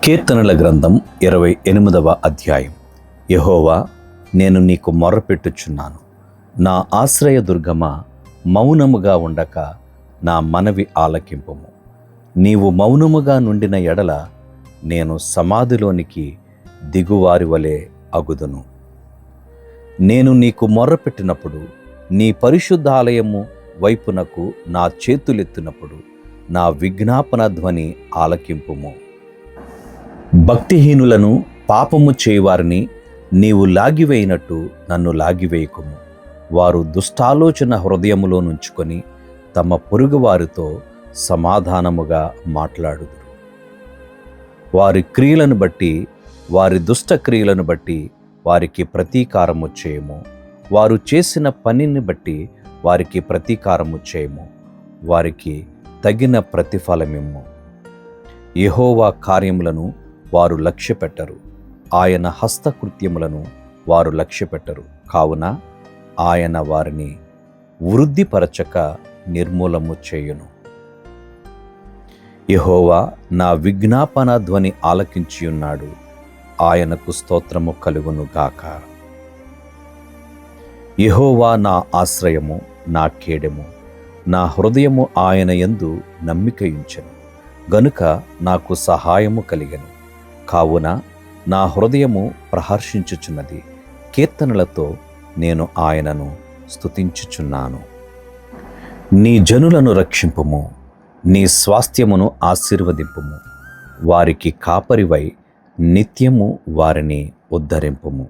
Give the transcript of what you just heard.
కీర్తనల గ్రంథం 28వ అధ్యాయం. యెహోవా, నేను నీకు మొర్రపెట్టుచున్నాను. నా ఆశ్రయదుర్గమా, మౌనముగా ఉండక నా మనవి ఆలకింపుము. నీవు మౌనముగా నుండిన ఎడల నేను సమాధిలోనికి దిగువారి వలె అగుదును. నేను నీకు మొర్రపెట్టినప్పుడు, నీ పరిశుద్ధాలయము వైపునకు నా చేతులెత్తినప్పుడు నా విజ్ఞాపన ధ్వని ఆలకింపుము. భక్తిహీనులను, పాపము చేయువారిని నీవు లాగివేయినట్టు నన్ను లాగివేయకుము. వారు దుష్టాలోచన హృదయములో నుంచుకొని తమ పొరుగువారితో సమాధానముగా మాట్లాడుదురు. వారి క్రియలను బట్టి, వారి దుష్ట క్రియలను బట్టి వారికి ప్రతీకారము చేయము. వారు చేసిన పనిని బట్టి వారికి ప్రతీకారము చేయము. వారికి తగిన ప్రతిఫలమిమ్ము. యెహోవా కార్యములను వారు లక్ష్యపెట్టరు, ఆయన హస్తకృత్యములను వారు లక్ష్యపెట్టరు. కావున ఆయన వారిని వృద్ధిపరచక నిర్మూలము చేయును. యెహోవా నా విజ్ఞాపన ధ్వని ఆలకించియున్నాడు. ఆయనకు స్తోత్రము కలుగును గాక. యెహోవా నా ఆశ్రయము, నా కేడెము. నా హృదయము ఆయన యందు నమ్మికయుంచెను గనుక నాకు సహాయము కలిగెను. కావున నా హృదయము ప్రహర్షించుచున్నది. కీర్తనలతో నేను ఆయనను స్తుతించుచున్నాను. నీ జనులను రక్షింపుము, నీ స్వాస్థ్యమును ఆశీర్వదింపుము. వారికి కాపరివై నిత్యము వారిని ఉద్ధరింపుము.